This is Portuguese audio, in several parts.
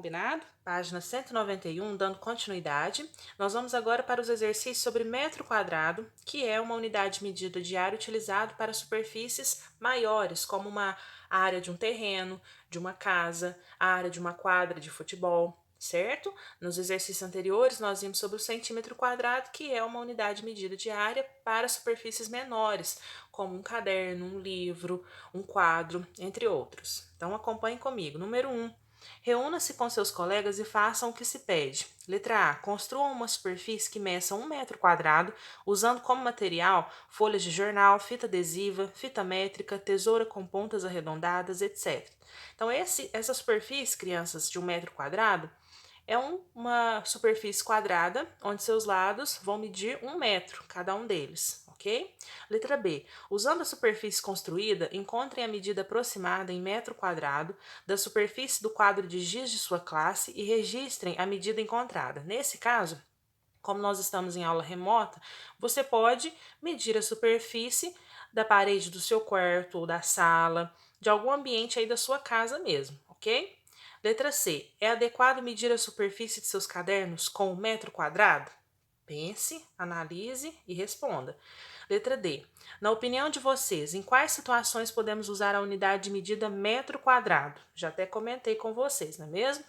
combinado? Página 191, dando continuidade. Nós vamos agora para os exercícios sobre metro quadrado, que é uma unidade de medida de área utilizada para superfícies maiores, como uma área de um terreno, de uma casa, a área de uma quadra de futebol, certo? Nos exercícios anteriores, nós vimos sobre o centímetro quadrado, que é uma unidade de medida de área para superfícies menores, como um caderno, um livro, um quadro, entre outros. Então, acompanhe comigo. Número 1. Reúna-se com seus colegas e façam o que se pede. Letra A. Construam uma superfície que meça 1 metro quadrado, usando como material folhas de jornal, fita adesiva, fita métrica, tesoura com pontas arredondadas, etc. Então, essa superfície, crianças, de 1 metro quadrado, é uma superfície quadrada, onde seus lados vão medir 1 metro, cada um deles, ok? Letra B. Usando a superfície construída, encontrem a medida aproximada em metro quadrado da superfície do quadro de giz de sua classe e registrem a medida encontrada. Nesse caso, como nós estamos em aula remota, você pode medir a superfície da parede do seu quarto ou da sala, de algum ambiente aí da sua casa mesmo, ok? Letra C. É adequado medir a superfície de seus cadernos com 1 metro quadrado? Pense, analise e responda. Letra D. Na opinião de vocês, em quais situações podemos usar a unidade de medida metro quadrado? Já até comentei com vocês, não é mesmo?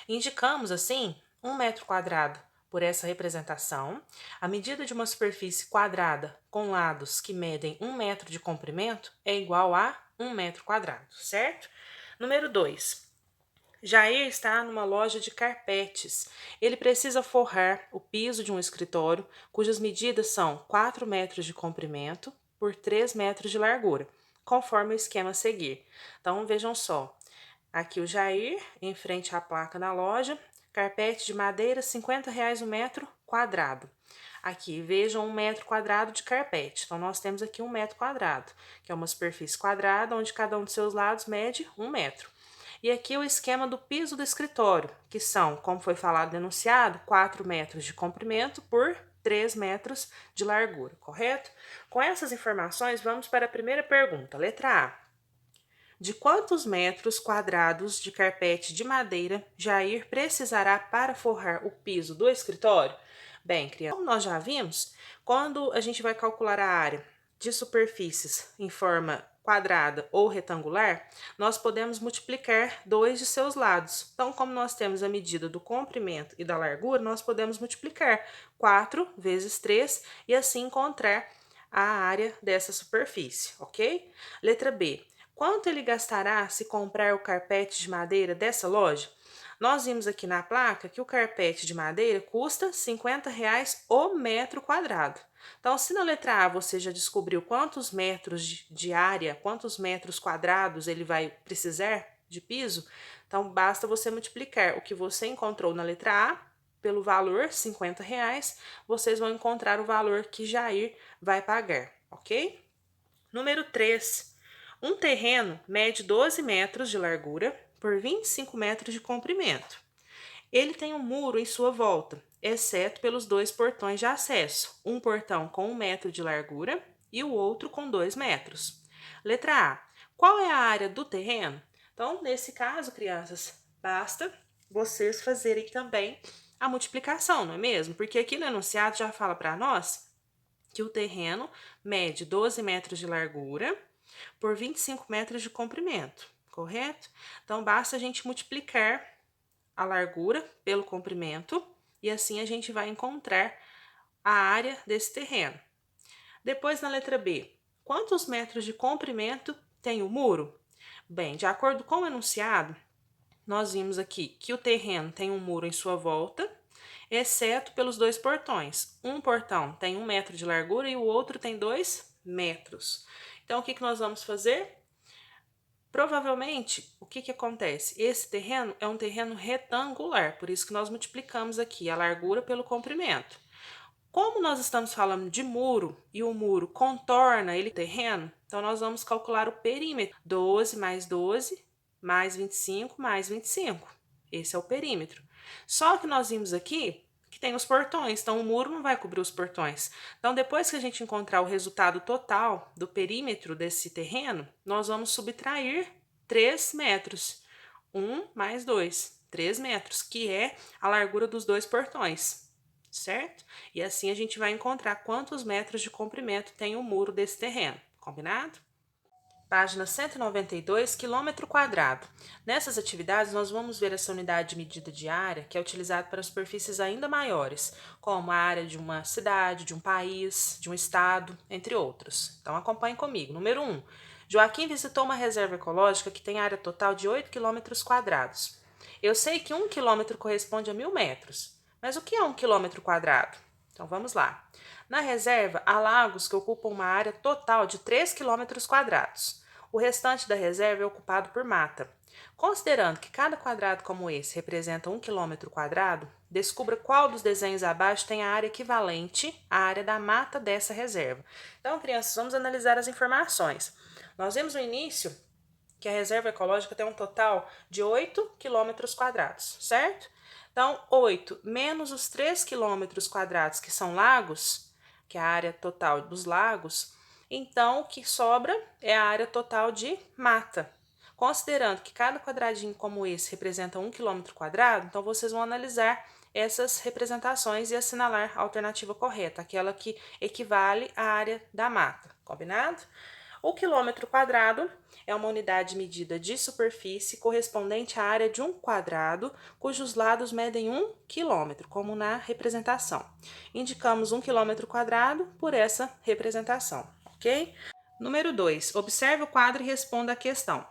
Indicamos, assim, 1 metro quadrado por essa representação. A medida de uma superfície quadrada com lados que medem 1 metro de comprimento é igual a 1 metro quadrado, certo? Número 2. Jair está numa loja de carpetes. Ele precisa forrar o piso de um escritório, cujas medidas são 4 metros de comprimento por 3 metros de largura, conforme o esquema a seguir. Então, vejam só. Aqui o Jair, em frente à placa da loja, carpete de madeira, R$ 50 o metro quadrado. Aqui, vejam 1 metro quadrado de carpete. Então, nós temos aqui 1 metro quadrado, que é uma superfície quadrada, onde cada um de seus lados mede 1 metro. E aqui o esquema do piso do escritório, que são, como foi falado no enunciado, 4 metros de comprimento por 3 metros de largura, correto? Com essas informações, vamos para a primeira pergunta. Letra A. De quantos metros quadrados de carpete de madeira Jair precisará para forrar o piso do escritório? Bem, criança, como nós já vimos, quando a gente vai calcular a área de superfícies em forma quadrada ou retangular, nós podemos multiplicar dois de seus lados. Então, como nós temos a medida do comprimento e da largura, nós podemos multiplicar 4 vezes 3 e assim encontrar a área dessa superfície, ok? Letra B. Quanto ele gastará se comprar o carpete de madeira dessa loja? Nós vimos aqui na placa que o carpete de madeira custa R$ 50 o metro quadrado. Então, se na letra A você já descobriu quantos metros de área, quantos metros quadrados ele vai precisar de piso, então basta você multiplicar o que você encontrou na letra A pelo valor R$ 50, vocês vão encontrar o valor que Jair vai pagar, ok? Número 3. Um terreno mede 12 metros de largura por 25 metros de comprimento. Ele tem um muro em sua volta, exceto pelos dois portões de acesso, um portão com 1 metro de largura e o outro com 2 metros. Letra A. Qual é a área do terreno? Então, nesse caso, crianças, basta vocês fazerem também a multiplicação, não é mesmo? Porque aqui no enunciado já fala para nós que o terreno mede 12 metros de largura por 25 metros de comprimento, correto? Então, basta a gente multiplicar a largura pelo comprimento e assim a gente vai encontrar a área desse terreno. Depois, na letra B, quantos metros de comprimento tem o muro? Bem, de acordo com o enunciado, nós vimos aqui que o terreno tem um muro em sua volta, exceto pelos dois portões. Um portão tem 1 metro de largura e o outro tem 2 metros. Então, o que nós vamos fazer? Provavelmente, o que acontece? Esse terreno é um terreno retangular, por isso que nós multiplicamos aqui a largura pelo comprimento. Como nós estamos falando de muro e o muro contorna ele terreno, então nós vamos calcular o perímetro. 12 mais 12 mais 25 mais 25. Esse é o perímetro. Só que nós vimos aqui que tem os portões, então o muro não vai cobrir os portões. Então, depois que a gente encontrar o resultado total do perímetro desse terreno, nós vamos subtrair 3 metros. 1 mais 2, 3 metros, que é a largura dos 2 portões, certo? E assim a gente vai encontrar quantos metros de comprimento tem o muro desse terreno, combinado? Página 192, quilômetro quadrado. Nessas atividades, nós vamos ver essa unidade de medida de área que é utilizada para superfícies ainda maiores, como a área de uma cidade, de um país, de um estado, entre outros. Então, acompanhe comigo. Número 1. Joaquim visitou uma reserva ecológica que tem área total de 8 quilômetros quadrados. Eu sei que 1 quilômetro corresponde a 1.000 metros, mas o que é 1 quilômetro quadrado? Então, vamos lá. Na reserva, há lagos que ocupam uma área total de 3 quilômetros quadrados. O restante da reserva é ocupado por mata. Considerando que cada quadrado como esse representa 1 quilômetro quadrado, descubra qual dos desenhos abaixo tem a área equivalente à área da mata dessa reserva. Então, crianças, vamos analisar as informações. Nós vimos no início que a reserva ecológica tem um total de 8 quilômetros quadrados, certo? Então, 8 menos os 3 quilômetros quadrados que são lagos, que é a área total dos lagos, então o que sobra é a área total de mata. Considerando que cada quadradinho como esse representa 1 quilômetro quadrado, então vocês vão analisar essas representações e assinalar a alternativa correta, aquela que equivale à área da mata, combinado? O quilômetro quadrado é uma unidade de medida de superfície correspondente à área de um quadrado, cujos lados medem 1 quilômetro, como na representação. Indicamos 1 quilômetro quadrado por essa representação, ok? Número 2. Observe o quadro e responda à questão.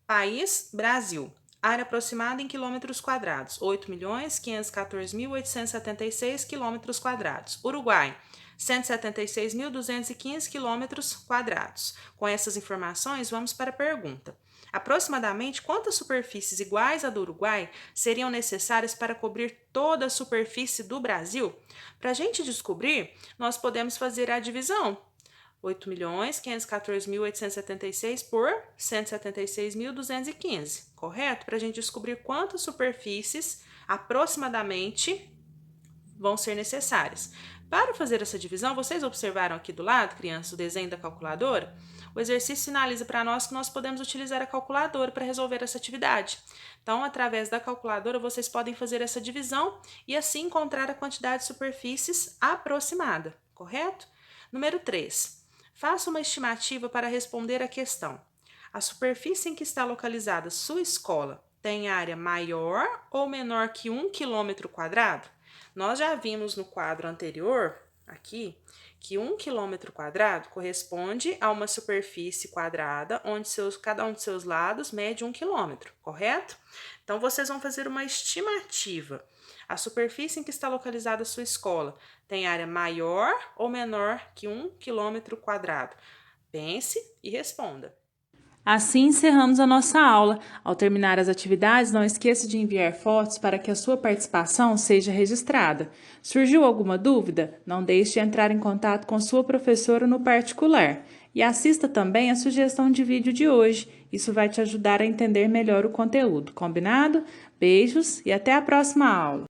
País, Brasil. Área aproximada em quilômetros quadrados, 8.514.876 quilômetros quadrados. Uruguai, 176.215 quilômetros quadrados. Com essas informações, vamos para a pergunta. Aproximadamente quantas superfícies iguais à do Uruguai seriam necessárias para cobrir toda a superfície do Brasil? Para a gente descobrir, nós podemos fazer a divisão. 8.514.876 por 176.215, correto? Para a gente descobrir quantas superfícies aproximadamente vão ser necessárias. Para fazer essa divisão, vocês observaram aqui do lado, crianças, o desenho da calculadora? O exercício sinaliza para nós que nós podemos utilizar a calculadora para resolver essa atividade. Então, através da calculadora, vocês podem fazer essa divisão e assim encontrar a quantidade de superfícies aproximada, correto? Número 3. Faça uma estimativa para responder à questão. A superfície em que está localizada sua escola tem área maior ou menor que 1 quilômetro quadrado? Nós já vimos no quadro anterior, aqui, que 1 quilômetro quadrado corresponde a uma superfície quadrada onde cada um de seus lados mede 1 quilômetro, correto? Então, vocês vão fazer uma estimativa. A superfície em que está localizada a sua escola tem área maior ou menor que 1 quilômetro quadrado? Pense e responda. Assim encerramos a nossa aula. Ao terminar as atividades, não esqueça de enviar fotos para que a sua participação seja registrada. Surgiu alguma dúvida? Não deixe de entrar em contato com sua professora no particular. E assista também a sugestão de vídeo de hoje. Isso vai te ajudar a entender melhor o conteúdo. Combinado? Beijos e até a próxima aula!